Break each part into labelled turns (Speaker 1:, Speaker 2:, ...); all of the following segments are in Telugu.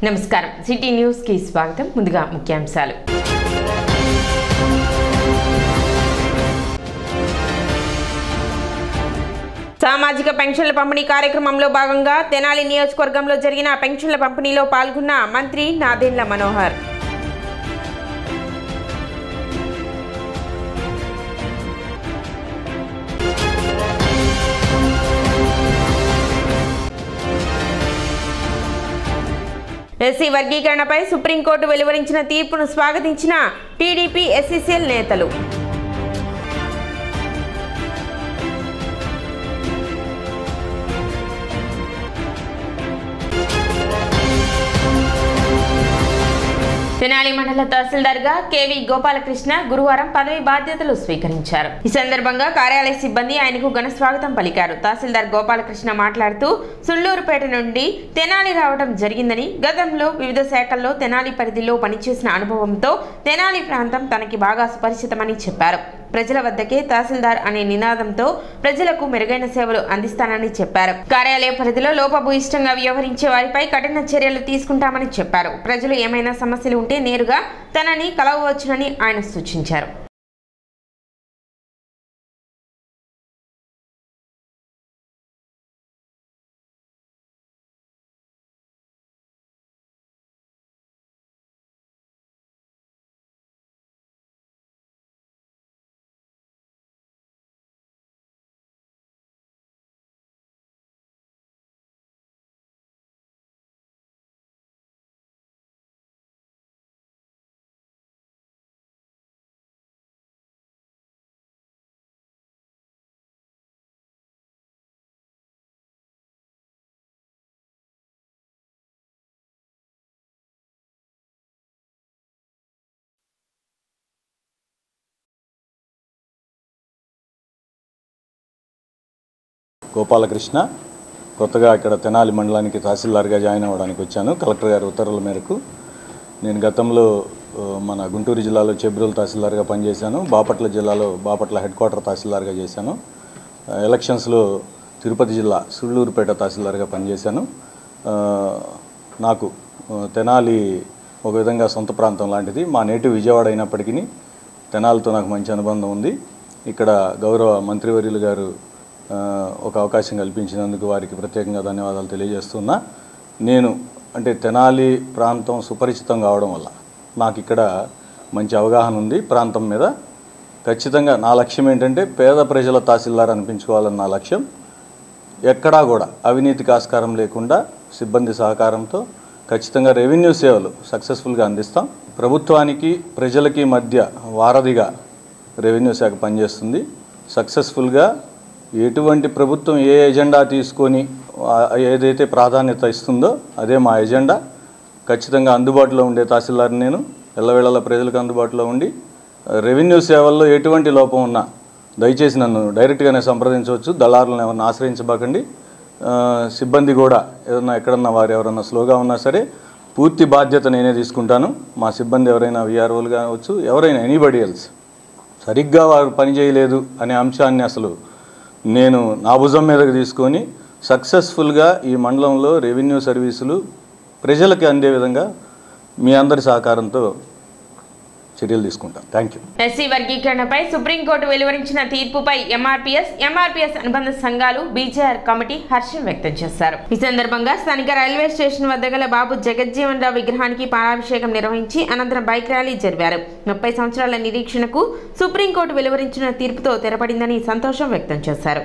Speaker 1: నమస్కారం సిటీ న్యూస్ కి స్వాగతం. ముందుగా ముఖ్యాంశాలు. సామాజిక పెన్షన్ల పంపిణీ కార్యక్రమంలో భాగంగా తెనాలి నియోజకవర్గంలో జరిగిన పెన్షన్ల పంపిణీలో పాల్గొన్న మంత్రి నాదెండ్ల మనోహర్. ఎస్సీ వర్గీకరణపై సుప్రీంకోర్టు వెలువరించిన తీర్పును స్వాగతించిన టీడీపీ ఎస్సీసీఎల్ నేతలు. తెనాలి మండల తహసీల్దార్గా కేవి గోపాలకృష్ణ గురువారం పదవి బాధ్యతలు స్వీకరించారు. ఈ సందర్భంగా కార్యాలయ సిబ్బంది ఆయనకు ఘన స్వాగతం పలికారు. తహసీల్దార్ గోపాలకృష్ణ మాట్లాడుతూ సుళ్లూరుపేట నుండి తెనాలి రావడం జరిగిందని, గతంలో వివిధ శాఖల్లో తెనాలి పరిధిలో పనిచేసిన అనుభవంతో తెనాలి ప్రాంతం తనకి బాగా సుపరిచితమని చెప్పారు. ప్రజల వద్దకే తహసీల్దార్ అనే నినాదంతో ప్రజలకు మెరుగైన సేవలు అందిస్తానని చెప్పారు. కార్యాలయ పరిధిలో లోపభూయిష్టంగా వ్యవహరించే వారిపై కఠిన చర్యలు తీసుకుంటామని చెప్పారు. ప్రజలు ఏమైనా సమస్యలు ఉంటే నేరుగా తనని కలవవచ్చునని ఆయన సూచించారు.
Speaker 2: గోపాలకృష్ణ కొత్తగా ఇక్కడ తెనాలి మండలానికి తహసీల్దార్గా జాయిన్ అవ్వడానికి వచ్చాను. కలెక్టర్ గారి ఉత్తర్వుల మేరకు. నేను గతంలో మన గుంటూరు జిల్లాలో చెబ్రోలు తహసీల్దార్గా పనిచేశాను. బాపట్ల జిల్లాలో బాపట్ల హెడ్ క్వార్టర్ తహసీల్దార్గా చేశాను. ఎలక్షన్స్లో తిరుపతి జిల్లా సుళ్లూరుపేట తహసీల్దార్గా పనిచేశాను. నాకు తెనాలి ఒక విధంగా సొంత ప్రాంతం లాంటిది. మా నేటివ్ విజయవాడ అయినప్పటికీ తెనాలితో నాకు మంచి అనుబంధం ఉంది. ఇక్కడ గౌరవ మంత్రివర్యులు గారు ఒక అవకాశం కల్పించినందుకు వారికి ప్రత్యేకంగా ధన్యవాదాలు తెలియజేస్తున్నా. నేను అంటే తెనాలి ప్రాంతం సుపరిచితం కావడం వల్ల నాకు ఇక్కడ మంచి అవగాహన ఉంది ప్రాంతం మీద. ఖచ్చితంగా నా లక్ష్యం ఏంటంటే పేద ప్రజల తహసీల్దార్ అనిపించుకోవాలని నా లక్ష్యం. ఎక్కడా కూడా అవినీతికి ఆస్కారం లేకుండా సిబ్బంది సహకారంతో ఖచ్చితంగా రెవెన్యూ సేవలు సక్సెస్ఫుల్గా అందిస్తాం. ప్రభుత్వానికి ప్రజలకి మధ్య వారధిగా రెవెన్యూ శాఖ పనిచేస్తుంది. సక్సెస్ఫుల్గా ఎటువంటి ప్రభుత్వం ఏ ఎజెండా తీసుకొని ఏదైతే ప్రాధాన్యత ఇస్తుందో అదే మా ఎజెండా. ఖచ్చితంగా అందుబాటులో ఉండే తహసీల్దార్ నేను. ఎల్లవేళలా ప్రజలకు అందుబాటులో ఉండి రెవెన్యూ సేవల్లో ఎటువంటి లోపం ఉన్నా దయచేసి నన్ను డైరెక్ట్గానే సంప్రదించవచ్చు. దళారులను ఎవరన్నా ఆశ్రయించబాకండి. సిబ్బంది కూడా ఏదన్నా ఎక్కడన్నా వారు ఎవరన్నా స్లోగా ఉన్నా సరే పూర్తి బాధ్యత నేనే తీసుకుంటాను. మా సిబ్బంది ఎవరైనా విఆర్ఓలు కావచ్చు, ఎవరైనా ఎనీబడి ఎల్స్ సరిగ్గా వారు పనిచేయలేదు అనే అంశాన్ని అసలు నేను నా భుజం మీదకి తీసుకొని సక్సెస్ఫుల్గా ఈ మండలంలో రెవెన్యూ సర్వీసులు ప్రజలకి అందే విధంగా మీ అందరి సహకారంతో చర్యలు తీసుకుంటాం. Thank you.
Speaker 1: ఎస్సీ వర్గీకరణపై సుప్రీంకోర్టు వెలువరించిన తీర్పుపై ఎంఆర్పీఎస్ అనుబంధ సంఘాలు బీజేఆర్ కమిటీ హర్షం వ్యక్తం చేశారు. ఈ సందర్భంగా స్థానిక రైల్వే స్టేషన్ వద్ద గల బాబు జగజ్జీవన్ రావు విగ్రహానికి పాలాభిషేకం నిర్వహించి అనంతరం బైక్ ర్యాలీ జరిపారు. 30 సంవత్సరాల నిరీక్షణకు సుప్రీంకోర్టు వెలువరించిన తీర్పుతో తెరపడిందని సంతోషం వ్యక్తం చేశారు.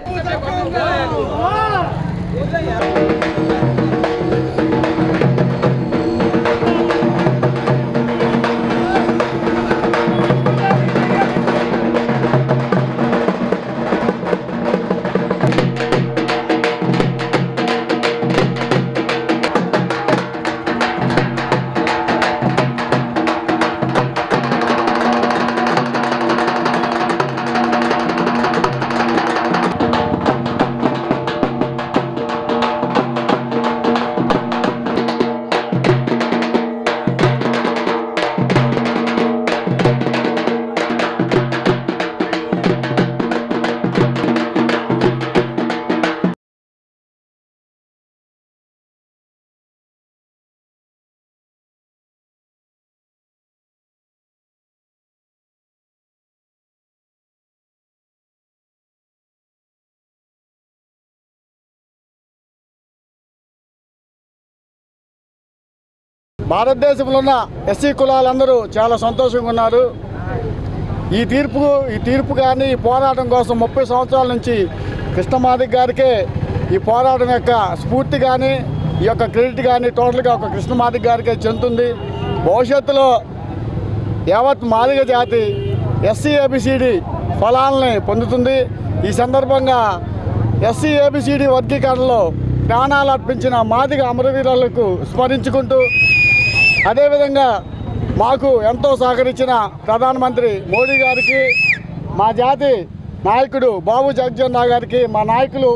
Speaker 3: భారతదేశంలో ఉన్న ఎస్సీ కులాలందరూ చాలా సంతోషంగా ఉన్నారు. ఈ తీర్పు కానీ ఈ పోరాటం కోసం 30 సంవత్సరాల నుంచి కృష్ణమాదిగ గారికే ఈ పోరాటం యొక్క స్ఫూర్తి కానీ ఈ యొక్క క్రెడిట్ కానీ టోటల్గా ఒక కృష్ణమాదిగ గారికే చెందుతుంది. భవిష్యత్తులో యావత్ మాదిగ జాతి ఎస్సీ ఏబిసిడి ఫలాలని పొందుతుంది. ఈ సందర్భంగా ఎస్సీ ఏబిసిడి వర్గీకరణలో ప్రాణాలు అర్పించిన మాదిగ అమరవీరులకు స్మరించుకుంటూ, అదేవిధంగా మాకు ఎంతో సహకరించిన ప్రధానమంత్రి మోడీ గారికి, మా జాతి నాయకుడు బాబు జగజ్జన్ రావు గారికి, మా నాయకులు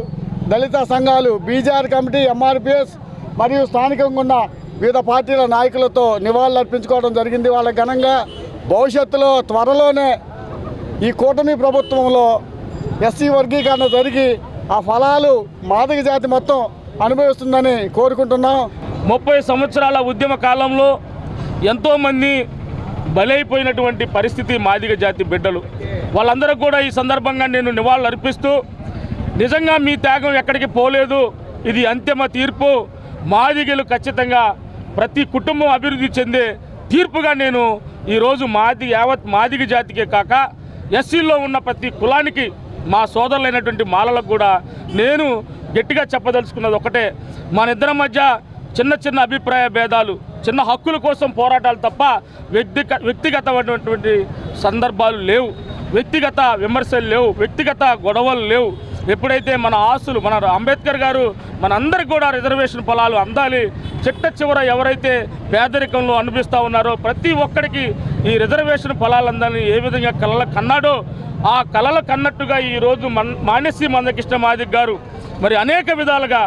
Speaker 3: దళిత సంఘాలు బీజేఆర్ కమిటీ, ఎంఆర్పిఎస్ మరియు స్థానికంగా ఉన్న వివిధ పార్టీల నాయకులతో నివాళులు అర్పించుకోవడం జరిగింది. వాళ్ళ ఘనంగా భవిష్యత్తులో త్వరలోనే ఈ కూటమి ప్రభుత్వంలో ఎస్సీ వర్గీకరణ జరిగి ఆ ఫలాలు మాదిగ జాతి మొత్తం అనుభవిస్తుందని కోరుకుంటున్నాం.
Speaker 4: 30 సంవత్సరాల ఉద్యమ కాలంలో ఎంతోమంది బలైపోయినటువంటి పరిస్థితి మాదిగ జాతి బిడ్డలు. వాళ్ళందరూ కూడా ఈ సందర్భంగా నేను నివాళులు అర్పిస్తూ, నిజంగా మీ త్యాగం ఎక్కడికి పోలేదు, ఇది అంతిమ తీర్పు. మాదిగలు ఖచ్చితంగా ప్రతి కుటుంబం అభివృద్ధి చెందే తీర్పుగా నేను ఈరోజు యావత్ మాదిగ జాతికే కాక ఎస్సీలో ఉన్న ప్రతి కులానికి, మా సోదరులైనటువంటి మాలలకు కూడా నేను గట్టిగా చెప్పదలుచుకున్నది ఒకటే, మనిద్దరి మధ్య చిన్న చిన్న అభిప్రాయ భేదాలు, చిన్న హక్కుల కోసం పోరాటాలు తప్ప వ్యక్తిగతమైనటువంటి సందర్భాలు లేవు, వ్యక్తిగత విమర్శలు లేవు, వ్యక్తిగత గొడవలు లేవు. ఎప్పుడైతే మన ఆస్తులు, మన అంబేద్కర్ గారు మనందరికి కూడా రిజర్వేషన్ ఫలాలు అందాలి, చిట్ట చివర ఎవరైతే పేదరికంలో అనిపిస్తూ ఉన్నారో ప్రతి ఒక్కరికి ఈ రిజర్వేషన్ ఫలాలు అందాలని ఏ విధంగా కలలు కన్నాడో ఆ కలలు కన్నట్టుగా ఈరోజు మాన్యశ్రీ మందకృష్ణ మాదిగ గారు మరి అనేక విధాలుగా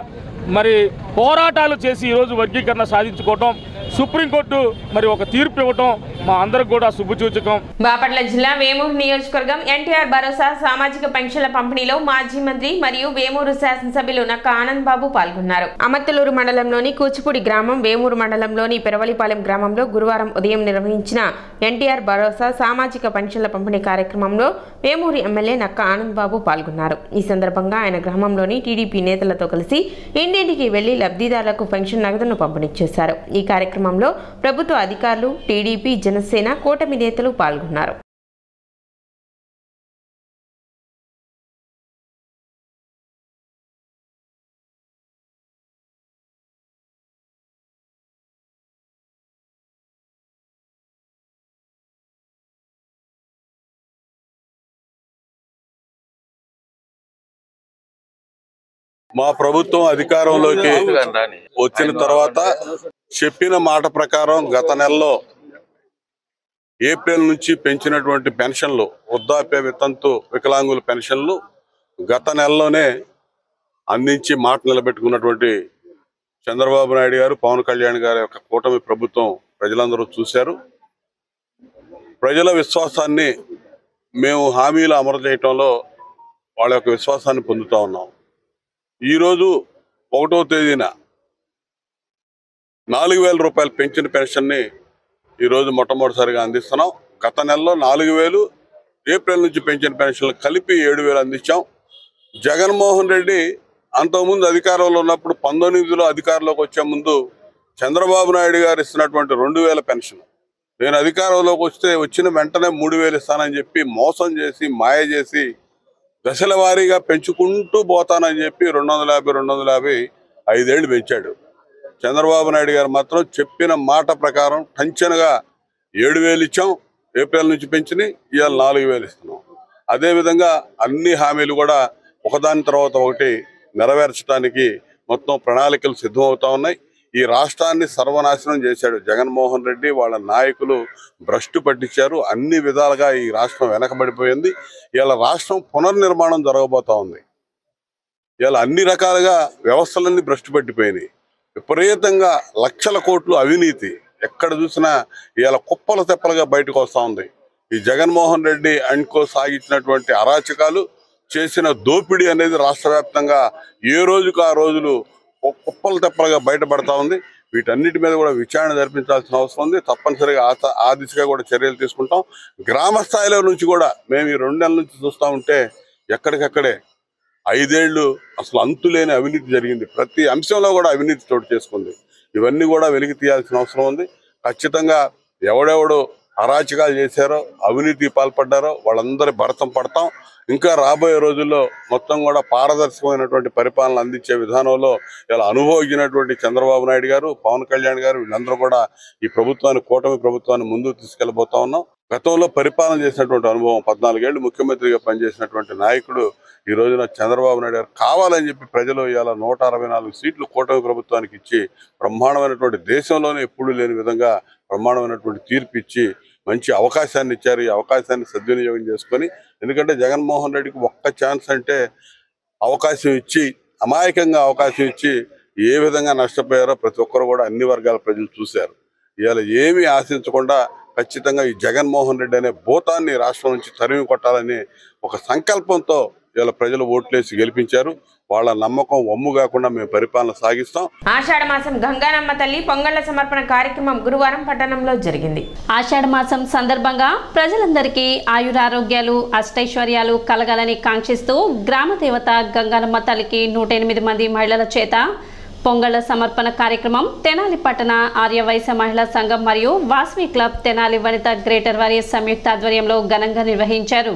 Speaker 4: మరి పోరాటాలు చేసి ఈరోజు వర్గీకరణ సాధించుకోవటం, సుప్రీంకోర్టు మరి ఒక తీర్పు ఇవ్వటం మా అందరికి కూడా శుభసూచకం.
Speaker 1: బాపట్ల జిల్లా వేమూరు నియోజకవర్గం ఎన్టీఆర్ భరోసా సామాజిక పెన్షన్ల పంపిణీలో మాజీ మంత్రి మరియు వేమూరు శాసనసభ్యులు నక్క ఆనంద్ బాబు పాల్గొన్నారు. అమత్తలూరు మండలంలోని కూచిపూడి గ్రామం, వేమూరు మండలంలోని పెరవలిపాలెం గ్రామంలో గురువారం ఉదయం నిర్వహించిన ఎన్టీఆర్ భరోసా సామాజిక పెన్షన్ల పంపిణీ కార్యక్రమంలో వేమూరు ఎమ్మెల్యే నక్క ఆనంద్ బాబు పాల్గొన్నారు. ఈ సందర్భంగా ఆయన గ్రామంలోని టీడీపీ నేతలతో కలిసి ఇంటింటికి వెళ్లి లబ్ధిదారులకు పెన్షన్ నగదును పంపిణీ చేశారు. ఈ కార్యక్రమంలో ప్రభుత్వ అధికారులు, టీడీపీ, జనసేన, కూటమి నేతలు పాల్గొన్నారు.
Speaker 5: మా ప్రభుత్వం అధికారంలోకి వచ్చిన తర్వాత చెప్పిన మాట ప్రకారం గత నెలలో ఏప్రిల్ నుంచి పెంచినటువంటి పెన్షన్లు, వృద్ధాప్య వితంతు వికలాంగుల పెన్షన్లు గత నెలలోనే అందించి మాట నిలబెట్టుకున్నటువంటి చంద్రబాబు నాయుడు గారు, పవన్ కళ్యాణ్ గారి యొక్క కూటమి ప్రభుత్వం ప్రజలందరూ చూశారు. ప్రజల విశ్వాసాన్ని మేము హామీలు అమలు చేయటంలో వాళ్ళ యొక్క విశ్వాసాన్ని పొందుతూ ఉన్నాం. ఈరోజు 1వ తేదీన 4,000 రూపాయలు పెంచిన పెన్షన్ని ఈరోజు మొట్టమొదటిసారిగా అందిస్తున్నాం. గత నెలలో 4,000, ఏప్రిల్ నుంచి పెంచిన పెన్షన్లు కలిపి 7,000 అందించాం. జగన్మోహన్ రెడ్డి అంతకుముందు అధికారంలో ఉన్నప్పుడు 19లో అధికారంలోకి వచ్చే ముందు చంద్రబాబు నాయుడు గారు ఇస్తున్నటువంటి 2,000 పెన్షన్, నేను అధికారంలోకి వచ్చిన వెంటనే 3,000 ఇస్తానని చెప్పి మోసం చేసి, మాయ చేసి దశల వారీగా పెంచుకుంటూ పోతానని చెప్పి 250 5 ఏళ్ళు పెంచాడు. చంద్రబాబు నాయుడు గారు మాత్రం చెప్పిన మాట ప్రకారం టంచనగా 7,000 ఇచ్చాం. ఏప్రిల్ నుంచి పెంచిని ఇవాళ 4,000 ఇస్తున్నాం. అదేవిధంగా అన్ని హామీలు కూడా ఒకదాని తర్వాత ఒకటి నెరవేర్చడానికి మొత్తం ప్రణాళికలు సిద్ధమవుతా ఉన్నాయి. ఈ రాష్ట్రాన్ని సర్వనాశనం చేశాడు జగన్మోహన్ రెడ్డి, వాళ్ళ నాయకులు భ్రష్టు పట్టించారు. అన్ని విధాలుగా ఈ రాష్ట్రం వెనకబడిపోయింది. ఇలా రాష్ట్రం పునర్నిర్మాణం జరగబోతా ఉంది. ఇలా అన్ని రకాలుగా వ్యవస్థలన్నీ భ్రష్టు పట్టిపోయినాయి. విపరీతంగా లక్షల కోట్లు అవినీతి ఎక్కడ చూసినా ఇలా కుప్పల తెప్పలుగా బయటకు వస్తూ ఉంది. ఈ జగన్మోహన్ రెడ్డి అండ్కో సాగించినటువంటి అరాచకాలు, చేసిన దోపిడీ అనేది రాష్ట్ర వ్యాప్తంగా ఏ రోజుకు ఆ రోజులు కుప్పల తెప్పలుగా బయటపడతా ఉంది. వీటన్నిటి మీద కూడా విచారణ జరిపించాల్సిన అవసరం ఉంది. తప్పనిసరిగా ఆ దిశగా కూడా చర్యలు తీసుకుంటాం. గ్రామ స్థాయిలో నుంచి కూడా మేము ఈ 2 నెలల నుంచి చూస్తూ ఉంటే ఎక్కడికక్కడే 5 ఏళ్ళు అసలు అంతులేని అవినీతి జరిగింది. ప్రతి అంశంలో కూడా అవినీతి చోటు చేసుకుంది. ఇవన్నీ కూడా వెలికి తీయాల్సిన అవసరం ఉంది. ఖచ్చితంగా ఎవడెవడు అరాచకాలు చేశారో, అవినీతి పాల్పడ్డారో వాళ్ళందరి భరతం పడతాం. ఇంకా రాబోయే రోజుల్లో మొత్తం కూడా పారదర్శకమైనటువంటి పరిపాలన అందించే విధానంలో ఇలా అనుభవించినటువంటి చంద్రబాబు నాయుడు గారు, పవన్ కళ్యాణ్ గారు వీళ్ళందరూ కూడా ఈ ప్రభుత్వాన్ని, కూటమి ప్రభుత్వాన్ని ముందుకు తీసుకెళ్లబోతా ఉన్నాం. గతంలో పరిపాలన చేసినటువంటి అనుభవం, 14 ఏళ్లు ముఖ్యమంత్రిగా పనిచేసినటువంటి నాయకుడు ఈ రోజున చంద్రబాబు నాయుడు గారు కావాలని చెప్పి ప్రజలు ఇవాళ 164 సీట్లు కూటమి ప్రభుత్వానికి ఇచ్చి బ్రహ్మాండమైనటువంటి, దేశంలోనే ఎప్పుడూ లేని విధంగా బ్రహ్మాండమైనటువంటి తీర్పు ఇచ్చి మంచి అవకాశాన్ని ఇచ్చారు. ఈ అవకాశాన్ని సద్వినియోగం చేసుకొని, ఎందుకంటే జగన్మోహన్ రెడ్డికి ఒక్క ఛాన్స్ అంటే అవకాశం ఇచ్చి, అమాయకంగా అవకాశం ఇచ్చి ఏ విధంగా నష్టపోయారో ప్రతి ఒక్కరు కూడా అన్ని వర్గాల ప్రజలు చూశారు. ఇవాళ ఏమీ ఆశించకుండా ఖచ్చితంగా ఈ జగన్మోహన్ రెడ్డి అనే భూతాన్ని రాష్ట్రం నుంచి తరిమి కొట్టాలని ఒక సంకల్పంతో ఇవాళ ప్రజలు ఓట్లేసి గెలిపించారు. వాళ్ళ నమ్మకం వమ్ము కాకుండా మేము పరిపాలన సాగిస్తాం.
Speaker 1: ఆషాఢ మాసం గంగానమ్మ తల్లి పొంగళ్ల సమర్పణ కార్యక్రమం గురువారం పట్టణంలో జరిగింది.
Speaker 6: ఆషాఢ మాసం సందర్భంగా ప్రజలందరికీ ఆయురారోగ్యాలు, అష్టైశ్వర్యాలు కలగాలని కాంక్షిస్తూ గ్రామ దేవత గంగానమ్మ తల్లికి 108 మంది మహిళల చేత పొంగళ్ల సమర్పణ కార్యక్రమం తెనాలి పట్టణ ఆర్యవైశ్య మహిళా సంఘం మరియు వాస్వి క్లబ్ తెనాలి వనిత గ్రేటర్ వారియర్స్ సంయుక్త ఆధ్వర్యంలో ఘనంగా నిర్వహించారు.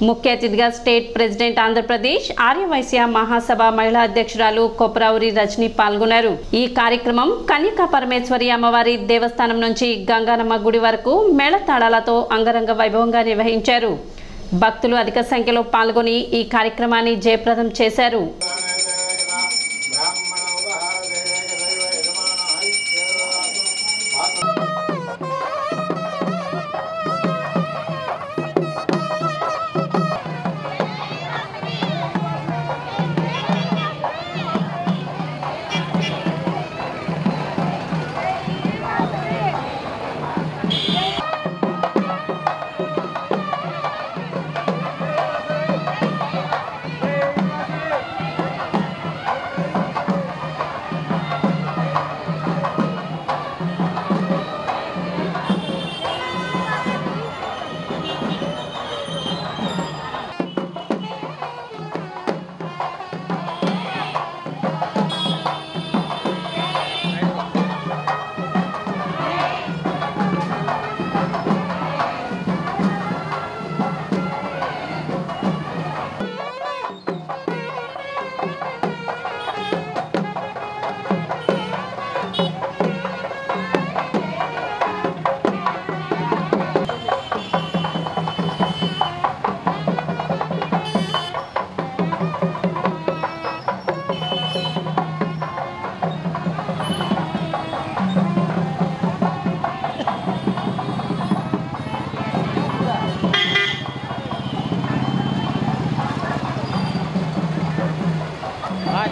Speaker 6: ముఖ్య అతిథిగా స్టేట్ ప్రెసిడెంట్ ఆంధ్రప్రదేశ్ ఆర్యవైశ్య మహాసభ మహిళా అధ్యక్షురాలు కొప్రావురి రజని పాల్గొన్నారు. ఈ కార్యక్రమం కన్యకా పరమేశ్వరి అమ్మవారి దేవస్థానం నుంచి గంగానమ్మ గుడి వరకు మేళతాళాలతో అంగరంగ వైభవంగా నిర్వహించారు. భక్తులు అధిక సంఖ్యలో పాల్గొని ఈ కార్యక్రమాన్ని జయప్రదం చేశారు.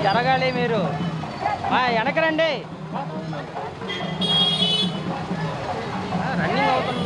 Speaker 7: జరగాలి, మీరు వెనకరండి, రన్నింగ్ అవుతుంది.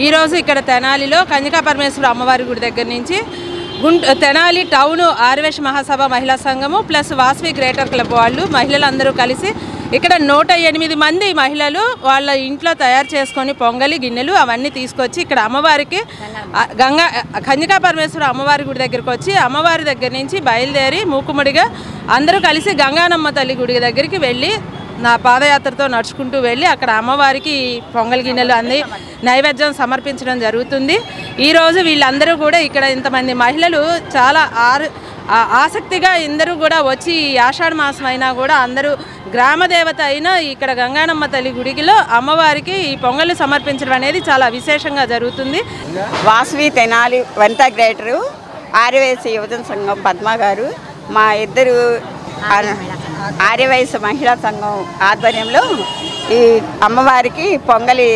Speaker 8: ఈరోజు ఇక్కడ తెనాలిలో కన్యకా పరమేశ్వర అమ్మవారి గుడి దగ్గర నుంచి తెనాలి టౌన్ ఆర్యవైశ్య మహాసభ మహిళా సంఘము ప్లస్ వాస్వి గ్రేటర్ క్లబ్ వాళ్ళు మహిళలందరూ కలిసి ఇక్కడ 108 మంది మహిళలు వాళ్ళ ఇంట్లో తయారు చేసుకొని పొంగలి గిన్నెలు అవన్నీ తీసుకొచ్చి ఇక్కడ అమ్మవారికి కన్యకా పరమేశ్వర అమ్మవారి గుడి దగ్గరికి వచ్చి అమ్మవారి దగ్గర నుంచి బయలుదేరి మూకుముడిగా అందరూ కలిసి గంగానమ్మ తల్లి గుడి దగ్గరికి వెళ్ళి నా పాదయాత్రతో నడుచుకుంటూ వెళ్ళి అక్కడ అమ్మవారికి పొంగల్ గిన్నెలు అన్ని నైవేద్యం సమర్పించడం జరుగుతుంది. ఈరోజు వీళ్ళందరూ కూడా ఇక్కడ ఇంతమంది మహిళలు చాలా ఆసక్తిగా అందరూ కూడా వచ్చి ఆషాఢ మాసం అయినా కూడా అందరూ గ్రామదేవత అయినా ఇక్కడ గంగానమ్మ తల్లి గుడిలో అమ్మవారికి ఈ పొంగళ్ళు సమర్పించడం అనేది చాలా విశేషంగా జరుగుతుంది.
Speaker 9: వాస్వి తెనాలి వనిత గ్రేటరు ఆర్యవైశ్య యువజన సంఘం పద్మ గారు, మా ఇద్దరు ఆర్యవైశ్య మహిళా సంఘం ఆధ్వర్యంలో ఈ అమ్మవారికి పొంగలి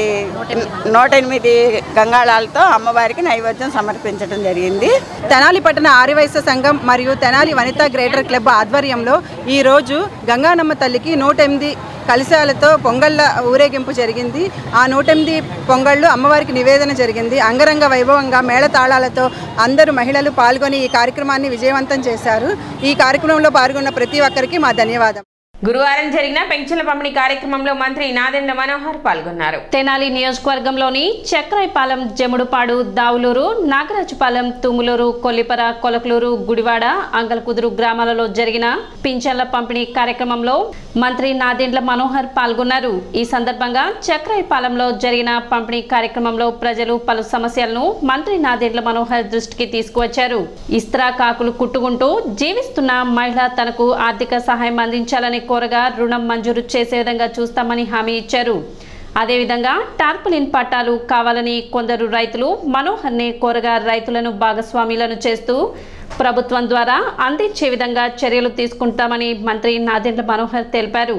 Speaker 9: 108 గంగాళాలతో అమ్మవారికి నైవేద్యం సమర్పించడం జరిగింది.
Speaker 10: తెనాలి పట్టణ ఆర్యవైశ్య సంఘం మరియు తెనాలి వనితా గ్రేటర్ క్లబ్ ఆధ్వర్యంలో ఈరోజు గంగానమ్మ తల్లికి 108 కలశాలతో పొంగళ్ళ ఊరేగింపు జరిగింది. ఆ 108 పొంగళ్ళు అమ్మవారికి నివేదన జరిగింది. అంగరంగ వైభవంగా మేళతాళాలతో అందరూ మహిళలు పాల్గొని ఈ కార్యక్రమాన్ని విజయవంతం చేశారు. ఈ కార్యక్రమంలో పాల్గొన్న ప్రతి ఒక్కరికి మా ధన్యవాదం.
Speaker 1: గురువారం జరిగిన పెన్షన్ల పంపిణీ కార్యక్రమంలో మంత్రి నాదెండ్ల మనోహర్ పాల్గొన్నారు.
Speaker 6: తెనాలి నియోజకవర్గంలోని చక్రాయపాలెం, జముడుపాడు, దావులూరు, నాగరాజుపాలెం, తుములూరు, కొల్లిపర, కొలకలూరు, గుడివాడ, అంగల్కుదురు గ్రామాలలో జరిగిన పింఛన్ల పంపిణీ కార్యక్రమంలో మంత్రి నాదెండ్ల మనోహర్ పాల్గొన్నారు. ఈ సందర్భంగా చక్రాయపాలెంలో జరిగిన పంపిణీ కార్యక్రమంలో ప్రజలు పలు సమస్యలను మంత్రి నాదెండ్ల మనోహర్ దృష్టికి తీసుకువచ్చారు. ఇస్త్రా కాకులు కుట్టుకుంటూ జీవిస్తున్న మహిళ తనకు ఆర్థిక సహాయం అందించాలని కోరగా రుణం మంజూరు చేసే విధంగా చూస్తామని హామీ ఇచ్చారు. అదేవిధంగా టార్పలిన్ పట్టాలు కావాలని కొందరు రైతులు మనోహర్నే కోరగా రైతులను భాగస్వాములను చేస్తూ ప్రభుత్వం ద్వారా అందించే విధంగా చర్యలు తీసుకుంటామని మంత్రి నాదెండ్ల మనోహర్ తెలిపారు.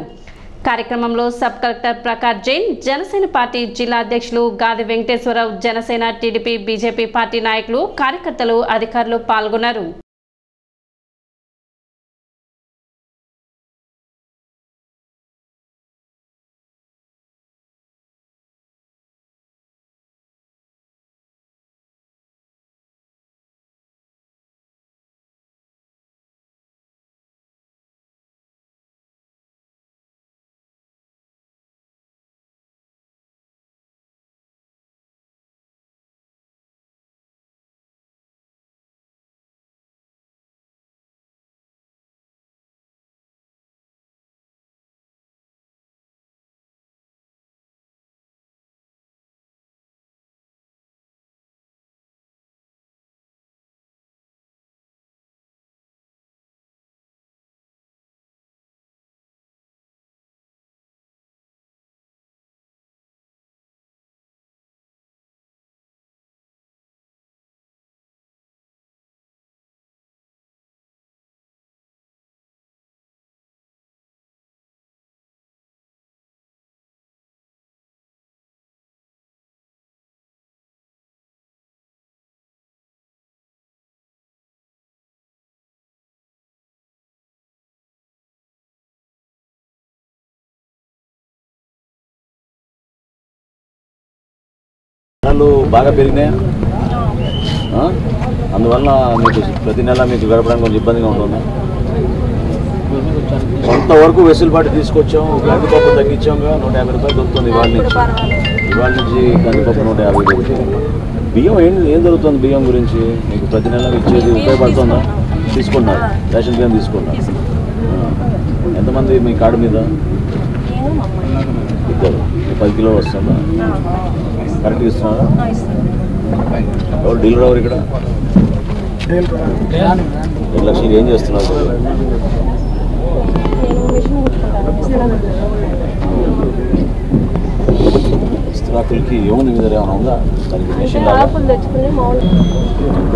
Speaker 6: కార్యక్రమంలో sub collector Prakash Jain, Janasena party జిల్లా అధ్యక్షులు Gadi Venkateswararao, Janasena, TDP, BJP party నాయకులు, కార్యకర్తలు, అధికారులు పాల్గొన్నారు.
Speaker 11: ధరలు బాగా పెరిగినాయి. అందువల్ల మీకు ప్రతి నెల మీకు గడపడానికి కొంచెం ఇబ్బందిగా ఉంటుంది. కొంతవరకు వెసులుబాటు తీసుకొచ్చాం. కందిపప్పు తగ్గించాంగా 150 రూపాయలు దొరుకుతుంది ఇవాళ నుంచి కందిపప్పు 150 బియ్యం ఏం జరుగుతుంది? బియ్యం గురించి మీకు ప్రతి నెల ఇచ్చేది ఉపయోగపడుతుందా? తీసుకున్నారు, రేషన్ బియ్యం తీసుకున్నారు. ఎంతమంది మీ కార్డు మీద? ఇద్దరు. 10 కిలోలు వస్తుందా? కరెక్ట్గా ఇస్తున్నారా? ఎవరు డీలర్? ఎవరు ఇక్కడ? 2 లక్షలు ఏం చేస్తున్నారు? ఇస్త్రాకులకి ఏముంది మీ దగ్గర ఏమైనా ఉందా? దానికి మెషిన్ ఎంత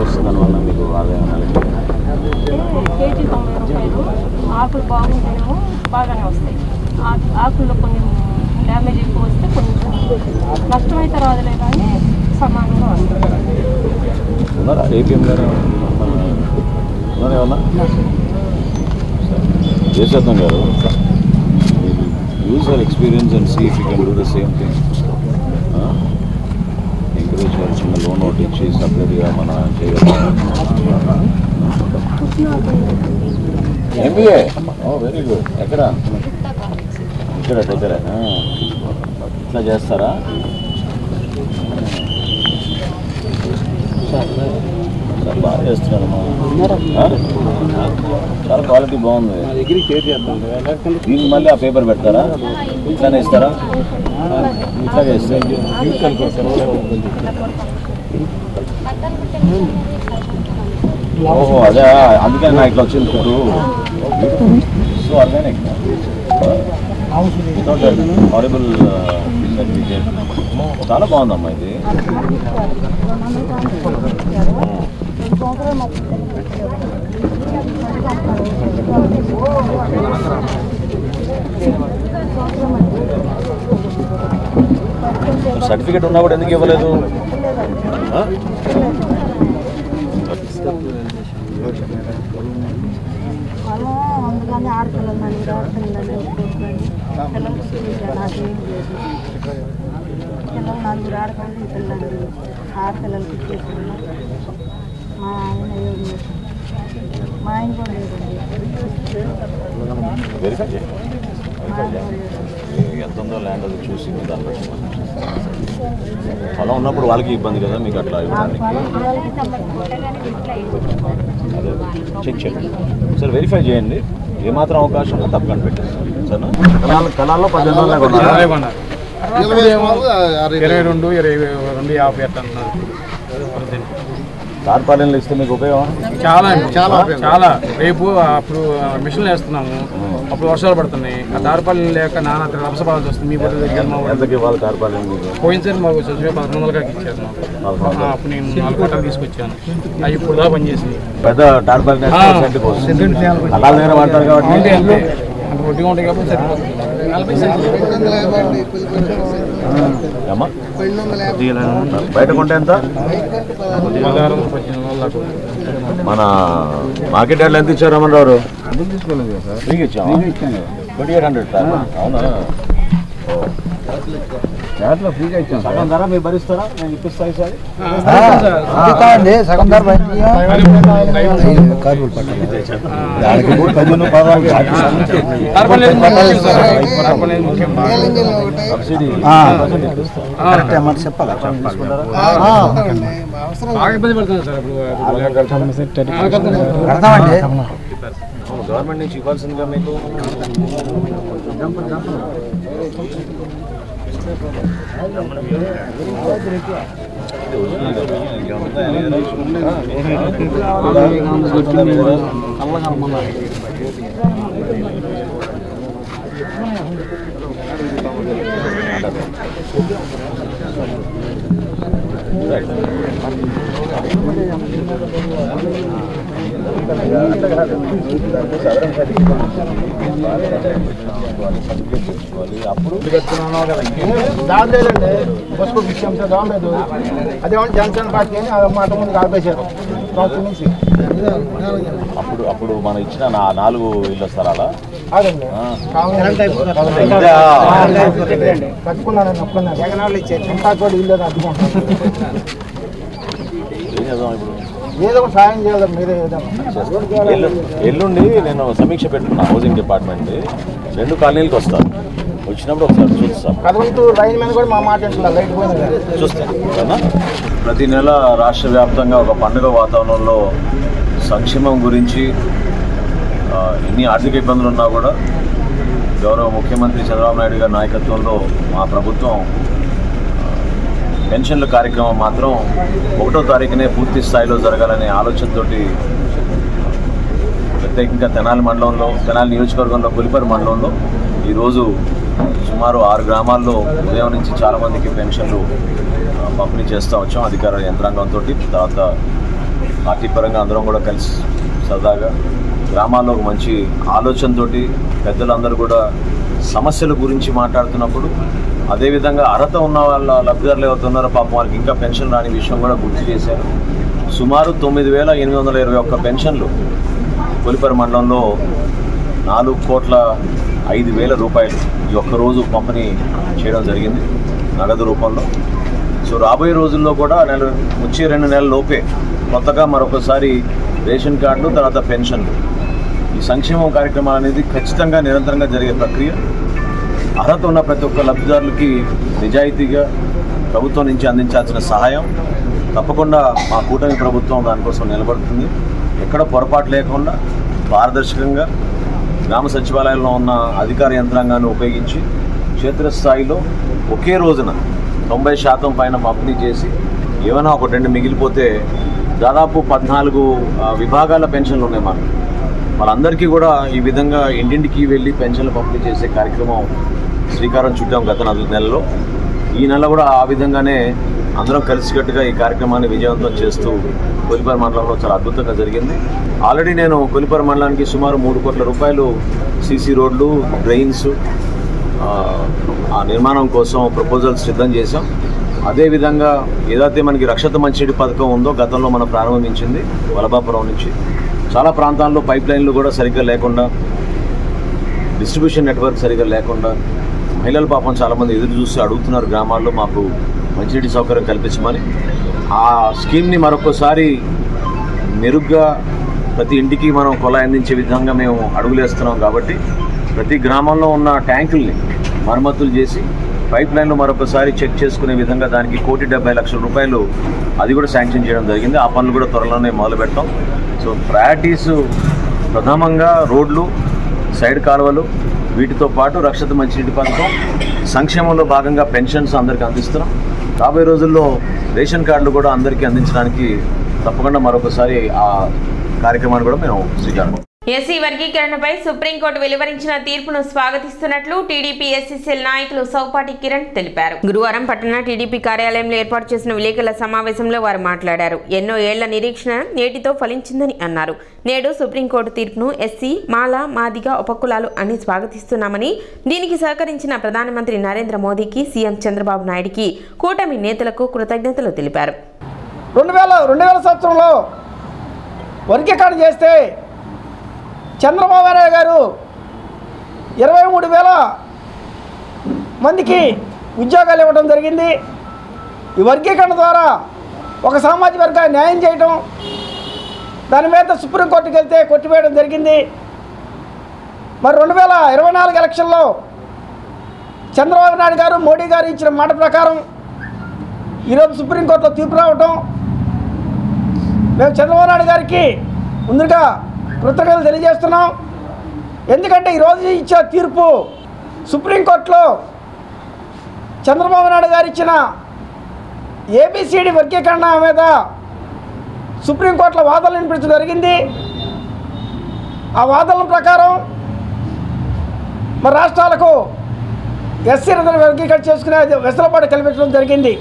Speaker 11: వస్తుంది దానివల్ల మీకు ఆదాయం?
Speaker 12: ఆకులు బాగుంటేనేమో బాగానే వస్తాయి. ఆకుల్లో కొంచెం డ్యామేజ్ ఎక్కువ వస్తే కొంచెం నష్టమైతే రాదులే, కానీ సమానంగా వస్తుంది.
Speaker 11: ఉన్నారా ఏపీఎం గారు? ఉన్నారా ఏమన్నా? జయసేతం గారు, use our experience and see if you can do the same thing. ఎంకరేజ్ గారు చిన్న లోన్ ఒకటి ఇచ్చి సపరేట్గా మన చేయగలుగుతాం. MBA, very good. ఎక్కడ? ఇక్కడ దగ్గర. ఇట్లా చేస్తారా? బాగా చేస్తున్నారమ్మా. చాలా క్వాలిటీ బాగుంది. దీనికి మళ్ళీ ఆ పేపర్ పెడతారా? ఇట్లానే ఇస్తారా? ఇట్లాగే ఇస్తారు. ఓహో, అదే అందుకని నా ఇట్లా వచ్చింది food. So organic, horrible certificate. చాలా బాగుందమ్మా ఇది. సర్టిఫికేట్ ఉన్నా కూడా ఎందుకు ఇవ్వలేదు?
Speaker 13: అందుకని ఆడపిల్లలని పిల్లలు నలుగురు ఆడపిల్లలు పిల్లలు ఆడపిల్లలకి ఇచ్చేసుకున్నాం. మా ఆయన కూడా లేదండి.
Speaker 11: ఎంత ఉందో ల్యాండ్ అది చూసి దాన్ని బట్టి అలా ఉన్నప్పుడు వాళ్ళకి ఇబ్బంది కదా మీకు అట్లా ఇవ్వడానికి. అదే చెక్ చేయండి సార్, వెరిఫై చేయండి. ఏమాత్రం అవకాశం ఉందో తప్పకుండా పెట్టేస్తాం సరేనా. కళాల్లో 18
Speaker 14: కొన్నారు 22, 22, 50 అన్నారు.
Speaker 11: తార్పాలిన్లు ఇస్తే మీకు ఉపయోగం
Speaker 14: చాలా చాలా. రేపు అప్పుడు మిషన్లు వేస్తున్నాము, అప్పుడు వర్షాలు పడుతున్నాయి. ఆ తార్పాలిన్ లేక నానా రభసపాల్సి వస్తుంది. మీ పొద్దు దగ్గర
Speaker 11: ఎంతకి ఇవ్వాలి తార్పాలిన్?
Speaker 14: పోయినసారి మాకు 1100 ఇచ్చారు. అప్పుడు నేను 4 కోట్లు తీసుకొచ్చాను. అవి ఇప్పుడు దాకా పనిచేసి
Speaker 11: పెద్ద టార్పాలిన్ అలా దగ్గర పడతారు కాబట్టి
Speaker 14: ఒడ్డుగా ఉంటాయి కాబట్టి సరిపోతుంది.
Speaker 11: బయట కొంటే ఎంత? మన మార్కెట్ యార్డ్లో ఎంత ఇచ్చారు రమణ రావు? ఫ్రీగా ఇచ్చాము. 2800 అవునా?
Speaker 15: చాట్లో ఫ్రీగా ఇచ్చాను.
Speaker 11: సగం ధర మీరు భరిస్తారా? నేను ఇప్పిస్తా ఈసారి.
Speaker 15: అండి సగం ధర సబ్సిడీ చెప్పాలా?
Speaker 11: గవర్నమెంట్ నుంచి ఇవ్వాల్సిందిగా మీకు అప్పుడు
Speaker 15: దాని లేదండి బస్కు విషయం దాని లేదు. అదేమో జనసేన పార్టీ అని మాట ముందు ఆపేశారు సంవత్సరం నుంచి.
Speaker 11: అప్పుడు మనం ఇచ్చిన 4 ఇళ్ళ స్థలాలా?
Speaker 15: కట్టుకున్నాను ఒప్పుకున్నాను. జగనాలు ఇచ్చారు ఇంకా కూడా ఇల్లు అడ్డుకుంటున్నాను.
Speaker 11: ఏం చేద్దాం ఇప్పుడు?
Speaker 15: ఏదో సాయం చేయాలి మీరే.
Speaker 11: ఎల్లుండి నేను సమీక్ష పెట్టుకున్నా హౌసింగ్ డిపార్ట్మెంట్. 2 కాలనీలకు వస్తాను. వచ్చినప్పుడు ఒకసారి చూస్తాం.
Speaker 15: లైన్ మీద కూడా మా మాట లైట్ పోయింది
Speaker 11: చూస్తాను. ప్రతి నెల రాష్ట్ర వ్యాప్తంగా ఒక పండుగ వాతావరణంలో సంక్షేమం గురించి ఎన్ని ఆర్థిక ఇబ్బందులు ఉన్నా కూడా గౌరవ ముఖ్యమంత్రి చంద్రబాబు నాయుడు గారి నాయకత్వంలో మా ప్రభుత్వం పెన్షన్ల కార్యక్రమం మాత్రం 1వ తారీఖునే పూర్తి స్థాయిలో జరగాలనే ఆలోచనతో ప్రత్యేకంగా తెనాలి నియోజకవర్గంలో పులిపరి మండలంలో ఈరోజు సుమారు 6 గ్రామాల్లో ఉదయం నుంచి చాలామందికి పెన్షన్లు పంపిణీ చేస్తూ వచ్చాం అధికార యంత్రాంగంతో. తర్వాత పార్టీ పరంగా అందరం కూడా కలిసి సరదాగా గ్రామాల్లో ఒక మంచి ఆలోచనతో పెద్దలందరూ కూడా సమస్యల గురించి మాట్లాడుతున్నప్పుడు అదేవిధంగా అర్హత ఉన్న వాళ్ళ లబ్ధిదారులు ఎవరు ఉన్నారో పాపం వారికి ఇంకా పెన్షన్ రాని విషయం కూడా గుర్తు చేశారు. సుమారు 9,821 పెన్షన్లు పులిపరి మండలంలో 4,05,00,000 రూపాయలు ఈ ఒక్కరోజు పంపిణీ చేయడం జరిగింది నగదు రూపంలో. సో రాబోయే రోజుల్లో కూడా వచ్చే 2 నెలల లోపే కొత్తగా మరొకసారి రేషన్ కార్డులు తర్వాత పెన్షన్లు ఈ సంక్షేమం కార్యక్రమాలు అనేది ఖచ్చితంగా నిరంతరంగా జరిగే ప్రక్రియ. అర్హత ఉన్న ప్రతి ఒక్క లబ్ధిదారులకి నిజాయితీగా ప్రభుత్వం నుంచి అందించాల్సిన సహాయం తప్పకుండా మా కూటమి ప్రభుత్వం దానికోసం నిలబడుతుంది. ఎక్కడ పొరపాటు లేకుండా పారదర్శకంగా గ్రామ సచివాలయంలో ఉన్న అధికార యంత్రాంగాన్ని ఉపయోగించి క్షేత్రస్థాయిలో ఒకే రోజున 90% పైన పంపిణీ చేసి ఏమైనా 1-2 మిగిలిపోతే దాదాపు 14 విభాగాల పెన్షన్లు ఉన్నాయి మనకు. వాళ్ళందరికీ కూడా ఈ విధంగా ఇంటింటికి వెళ్ళి పెన్షన్లు పంపిణీ చేసే కార్యక్రమం శ్రీకారం చుట్టాం గత 4 నెలల్లో. ఈ నెల కూడా ఆ విధంగానే అందరం కలిసికట్టుగా ఈ కార్యక్రమాన్ని విజయవంతం చేస్తూ కొలిపారు మండలంలో చాలా అద్భుతంగా జరిగింది. ఆల్రెడీ నేను కొలిపారు మండలానికి సుమారు 3 కోట్ల రూపాయలు సీసీ రోడ్లు, డ్రైన్స్ ఆ నిర్మాణం కోసం ప్రపోజల్స్ సిద్ధం చేశాం. అదేవిధంగా ఏదైతే మనకి రక్షిత మంచినీటి పథకం ఉందో గతంలో మనం ప్రారంభించింది వలభాపురం నుంచి, చాలా ప్రాంతాల్లో పైప్ లైన్లు కూడా సరిగ్గా లేకుండా, డిస్ట్రిబ్యూషన్ నెట్వర్క్ సరిగ్గా లేకుండా మహిళలు పాపం చాలామంది ఎదురు చూసి అడుగుతున్నారు గ్రామాల్లో మాకు మంచినీటి సౌకర్యం కల్పించమని. ఆ స్కీమ్ని మరొకసారి మెరుగ్గా ప్రతి ఇంటికి మనం కుళాయి అందించే విధంగా మేము అడుగులేస్తున్నాం. కాబట్టి ప్రతి గ్రామంలో ఉన్న ట్యాంకుల్ని మరమ్మతులు చేసి పైప్ లైన్లు మరొకసారి చెక్ చేసుకునే విధంగా దానికి 1,70,00,000 రూపాయలు అది కూడా శాంక్షన్ చేయడం జరిగింది. ఆ పనులు కూడా త్వరలోనే మొదలు పెట్టాం. సో ప్రయారిటీస్ ప్రధానంగా రోడ్లు, సైడ్ కాలువలు, వీటితో పాటు రక్షిత మంచినీటి పథకం, సంక్షేమంలో భాగంగా పెన్షన్స్ అందరికీ అందిస్తున్నాం. రాబోయే రోజుల్లో రేషన్ కార్డులు కూడా అందరికీ అందించడానికి తప్పకుండా మరొకసారి ఆ కార్యక్రమాన్ని కూడా మేము శ్రీకారం.
Speaker 1: ఎస్సీ వర్గీకరణపై సుప్రీంకోర్టు వెలువరించిన తీర్పును స్వాగతిస్తున్నట్లు టీడీపీ ఎస్సీసీఎల్ నాయకులు సౌపాటి కిరణ్ తెలిపారు. గురువారం పట్టణ టీడీపీ కార్యాలయంలో ఏర్పాటు చేసిన విలేకరుల సమావేశంలో వారు మాట్లాడారు. ఎన్నో ఏళ్ల నిరీక్షణ నేటితో ఫలించిందని అన్నారు. నేడు సుప్రీంకోర్టు తీర్పును ఎస్సీ, మాల, మాదిగ, ఉపకులాలు అన్ని స్వాగతిస్తున్నామని, దీనికి సహకరించిన ప్రధానమంత్రి నరేంద్ర మోదీకి, సీఎం చంద్రబాబు నాయుడుకి, కూటమి నేతలకు కృతజ్ఞతలు తెలిపారు.
Speaker 16: 2000 సంవత్సరంలో వర్గీకరణ చేస్తే చంద్రబాబు నాయుడు గారు 23,000 మందికి ఉద్యోగాలు ఇవ్వడం జరిగింది. ఈ వర్గీకరణ ద్వారా ఒక సామాజిక వర్గాన్ని న్యాయం చేయడం, దాని మీద సుప్రీంకోర్టుకి వెళ్తే కొట్టివేయడం జరిగింది. మరి 2024 ఎలక్షన్లో చంద్రబాబు నాయుడు గారు, మోడీ గారు ఇచ్చిన మాట ప్రకారం ఈరోజు సుప్రీంకోర్టులో తీర్పు రావటం, మేము చంద్రబాబు నాయుడు గారికి ముందుగా కృతజ్ఞతలు తెలియజేస్తున్నాం. ఎందుకంటే ఈరోజు ఇచ్చే తీర్పు సుప్రీంకోర్టులో చంద్రబాబు నాయుడు గారు ఇచ్చిన ఏబిసిడి వర్గీకరణ మీద సుప్రీంకోర్టులో వాదనలు వినిపించడం జరిగింది. ఆ వాదనల ప్రకారం మరి రాష్ట్రాలకు ఎస్సీ వర్గీకరణ చేసుకునే వెసులుబాటు కల్పించడం జరిగింది.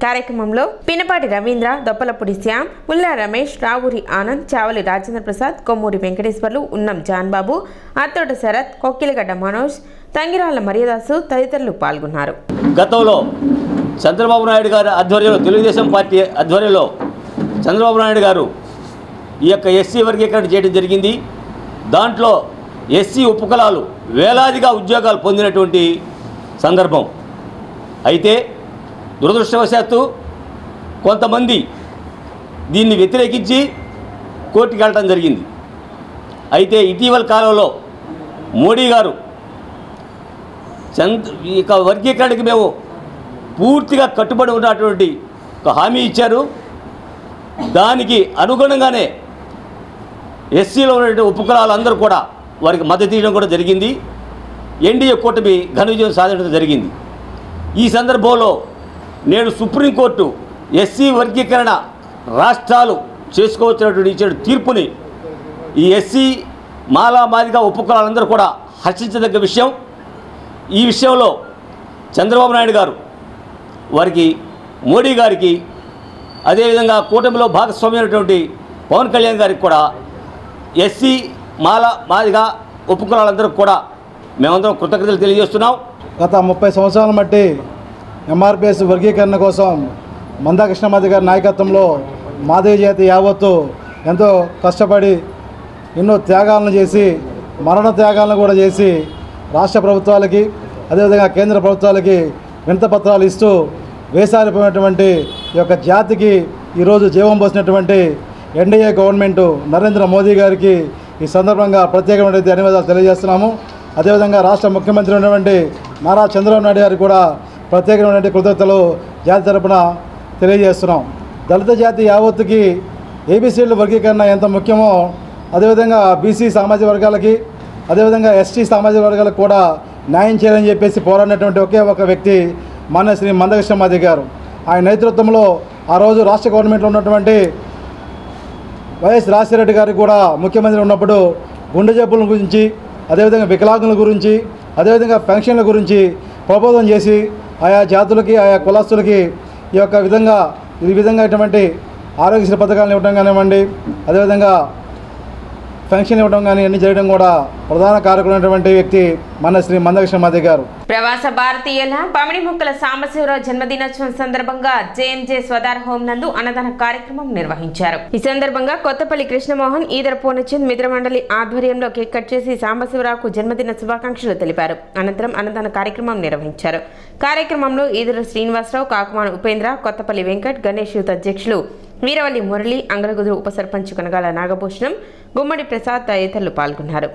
Speaker 1: కార్యక్రమంలో పినపాటి రవీంద్ర, దొప్పలపూడి శ్యామ్, ముల్లా రమేష్, రావూరి ఆనంద్, చావలి రాజేంద్ర ప్రసాద్, కొమ్మూరి వెంకటేశ్వర్లు, ఉన్నం జాన్బాబు, అత్తోట శరత్, కొక్కిలగడ్డ మనోజ్, తంగిరాళ్ల మర్యాదాసు తదితరులు పాల్గొన్నారు.
Speaker 17: గతంలో చంద్రబాబు నాయుడు గారి ఆధ్వర్యంలో, తెలుగుదేశం పార్టీ ఆధ్వర్యంలో చంద్రబాబు నాయుడు గారు ఈ యొక్క ఎస్సీ వర్గీకరణ చేయడం జరిగింది. దాంట్లో ఎస్సీ ఉపకులాలు వేలాదిగా ఉద్యోగాలు పొందినటువంటి సందర్భం. అయితే దురదృష్టవశాత్తు కొంతమంది దీన్ని వ్యతిరేకించి కోర్టుకి వెళ్ళడం జరిగింది. అయితే ఇటీవల కాలంలో మోడీ గారు ఈ యొక్క వర్గీకరణకి మేము పూర్తిగా కట్టుబడి ఉన్నటువంటి ఒక హామీ ఇచ్చారు. దానికి అనుగుణంగానే ఎస్సీలో ఉన్నటువంటి ఉపకులాలందరూ కూడా వారికి మద్దతు ఇవ్వడం కూడా జరిగింది. ఎన్డీఏ కూటమి ఘన విజయం సాధించడం జరిగింది. ఈ సందర్భంలో నేడు సుప్రీంకోర్టు ఎస్సీ వర్గీకరణ రాష్ట్రాలు చేసుకోవచ్చినటువంటి ఇచ్చిన తీర్పుని ఈ ఎస్సీ, మాల, మాదిగ, ఉపకులాలందరూ కూడా హర్షించదగ్గ విషయం. ఈ విషయంలో చంద్రబాబు నాయుడు గారు వారికి, మోడీ గారికి, అదేవిధంగా కూటమిలో భాగస్వామ్యమైనటువంటి పవన్ కళ్యాణ్ గారికి కూడా ఎస్సీ, మాల, మాదిగ, ఉపకులాలందరూ కూడా మేమందరం కృతజ్ఞతలు తెలియజేస్తున్నాం.
Speaker 18: గత 30 సంవత్సరాల బట్టి ఎంఆర్పిఎస్ వర్గీకరణ కోసం మందా కృష్ణమాది గారి నాయకత్వంలో మాదిగ జాతి యావత్తు ఎంతో కష్టపడి ఎన్నో త్యాగాలను చేసి, మరణ త్యాగాలను కూడా చేసి రాష్ట్ర ప్రభుత్వాలకి, అదేవిధంగా కేంద్ర ప్రభుత్వాలకి వినతిపత్రాలు ఇస్తూ వేసారిపోయినటువంటి ఈ యొక్క జాతికి ఈరోజు జీవం పోసినటువంటి ఎన్డీఏ గవర్నమెంటు నరేంద్ర మోదీ గారికి ఈ సందర్భంగా ప్రత్యేకమైన ధన్యవాదాలు తెలియజేస్తున్నాము. అదేవిధంగా రాష్ట్ర ముఖ్యమంత్రి ఉన్నటువంటి నారా చంద్రబాబు నాయుడు గారికి కూడా ప్రత్యేకమైన కృతజ్ఞతలు జాతి తరపున తెలియజేస్తున్నాం. దళిత జాతి యావత్తుకి ఏబిసిడ్ల వర్గీకరణ ఎంత ముఖ్యమో, అదేవిధంగా బీసీ సామాజిక వర్గాలకి, అదేవిధంగా ఎస్టీ సామాజిక వర్గాలకు కూడా న్యాయం చేయాలని చెప్పేసి పోరాడినటువంటి ఒకే ఒక వ్యక్తి మాన్య శ్రీ మందకృష్ణమాది గారు. ఆయన నేతృత్వంలో ఆ రోజు రాష్ట్ర గవర్నమెంట్లో ఉన్నటువంటి వైఎస్ రాజశేఖర గారికి కూడా ముఖ్యమంత్రి ఉన్నప్పుడు గుండె జబ్బుల గురించి, అదేవిధంగా వికలాంగుల గురించి, అదేవిధంగా పెన్షన్ల గురించి ప్రబోధం చేసి ఆయా జాతులకి, ఆయా కులస్తులకి ఈ విధంగా ఇటువంటి ఆరోగ్యశ్రీ పథకాలను ఇవ్వడం కానివ్వండి, అదేవిధంగా పెన్షన్ ఇవ్వడం కానీ అన్ని చేయడం కూడా ప్రధాన కారకులైనటువంటి వ్యక్తి మన శ్రీ మందకృష్ణ మాదిగ గారు.
Speaker 1: ప్రవాస భారతీయుల పమిడిముక్కల సాంబశివరావు జన్మదినోత్సవం సందర్భంగా జేఎంజే స్వదార్ హోం నందు అన్నదాన కార్యక్రమం నిర్వహించారు. ఈ సందర్భంగా కొత్తపల్లి కృష్ణమోహన్, ఈదర పూర్ణచంద్ మిత్రమండలి ఆధ్వర్యంలో కేక్ కట్ చేసి సాంబశివరావుకు జన్మదిన శుభాకాంక్షలు తెలిపారు. అనంతరం అన్నదాన కార్యక్రమం నిర్వహించారు. కార్యక్రమంలో ఈదర శ్రీనివాసరావు, కాకుమాన ఉపేంద్ర, కొత్తపల్లి వెంకట్, గణేష్ యూత్ అధ్యక్షులు వీరవల్లి మురళి, అంగలగుదురు ఉప సర్పంచ్ కనగాల నాగభూషణం, గుమ్మడి ప్రసాద్ తదితరులు పాల్గొన్నారు.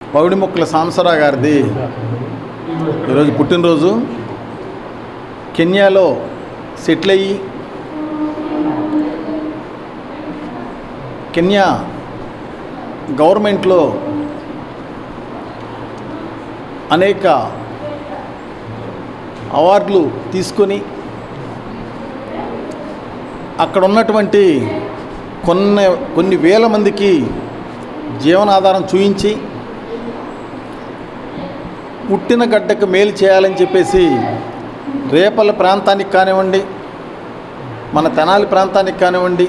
Speaker 19: పౌడిముక్కల సాంబశివరావు గారిది ఈరోజు పుట్టినరోజు. కెన్యాలో సెటిల్ అయ్యి కెన్యా గవర్నమెంట్లో అనేక అవార్డులు తీసుకొని అక్కడ ఉన్నటువంటి కొన్ని వేల మందికి జీవనాధారం చూయించి పుట్టిన గడ్డకు మేలు చేయాలని చెప్పేసి రేపల్ల ప్రాంతానికి కానివ్వండి, మన తెనాలి ప్రాంతానికి కానివ్వండి,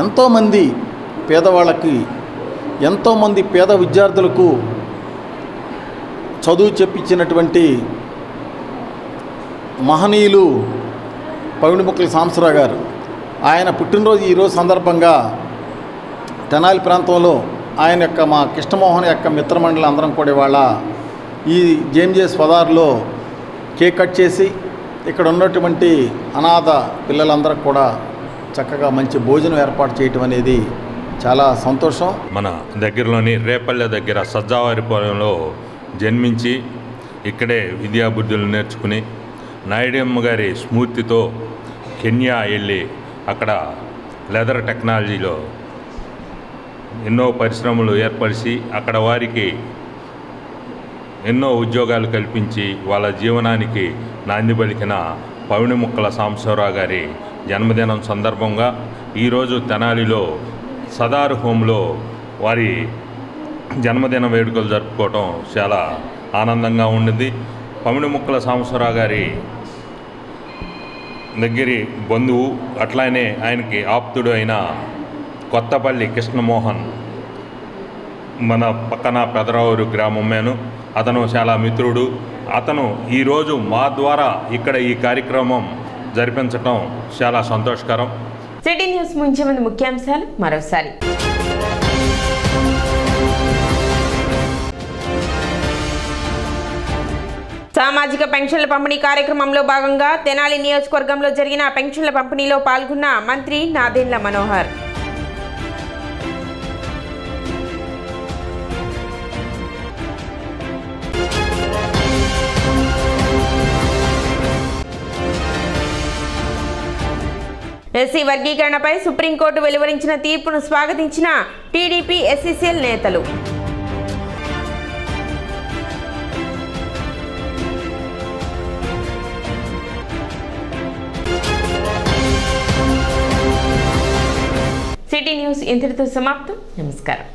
Speaker 19: ఎంతోమంది పేదవాళ్ళకి, ఎంతోమంది పేద విద్యార్థులకు చదువు చెప్పించినటువంటి మహనీయులు పమిడిముక్కల సాంబశివరావు గారు. ఆయన పుట్టినరోజు ఈరోజు సందర్భంగా తెనాలి ప్రాంతంలో ఆయన యొక్క మా కృష్ణమోహన్ యొక్క మిత్రమండలి అందరం కూడా ఇవాళ ఈ జేఎంజే స్వదార్లో కేక్ కట్ చేసి ఇక్కడ ఉన్నటువంటి అనాథ పిల్లలందరూ కూడా చక్కగా మంచి భోజనం ఏర్పాటు చేయటం అనేది చాలా సంతోషం.
Speaker 20: మన దగ్గరలోని రేపల్లె దగ్గర సజ్జావారిపురంలో జన్మించి ఇక్కడే విద్యాబుద్ధులు నేర్చుకుని నాయుడమ్మ గారి స్ఫూర్తితో కెన్యా వెళ్ళి అక్కడ లెదర్ టెక్నాలజీలో ఎన్నో పరిశ్రమలు ఏర్పరిచి అక్కడ వారికి ఎన్నో ఉద్యోగాలు కల్పించి వాళ్ళ జీవనానికి నాంది పలికిన పమిడిముక్కల సాంబశివరావు గారి జన్మదినం సందర్భంగా ఈరోజు తెనాలిలో సదార్ హోంలో వారి జన్మదిన వేడుకలు జరుపుకోవటం చాలా ఆనందంగా ఉండింది. పమిడిముక్కల సాంబశివరావు గారి దగ్గరి బంధువు, అట్లానే ఆయనకి ఆప్తుడు అయిన కొత్తపల్లి కృష్ణమోహన్ మన పక్కన పెదరావూరు గ్రామమేను. అతను చాలా మిత్రుడు. అతను ఈరోజు మా ద్వారా ఇక్కడ ఈ కార్యక్రమం జరిపించటం చాలా సంతోషకరం.
Speaker 1: సిటీ న్యూస్ ముంచే ముందు ముఖ్యాంశాలు మరోసారి. సామాజిక పెన్షన్ల పంపిణీ కార్యక్రమంలో భాగంగా తెనాలి నియోజకవర్గంలో జరిగిన పెన్షన్ల పంపిణీలో పాల్గొన్న మంత్రి నాదెండ్ల మనోహర్. ఎస్సీ వర్గీకరణపై సుప్రీంకోర్టు వెలువరించిన తీర్పును స్వాగతించిన టీడీపీ ఎస్సీసీఎల్ నేతలు. సిటీ న్యూస్ ఇంతటితో సమాప్తం. నమస్కారం.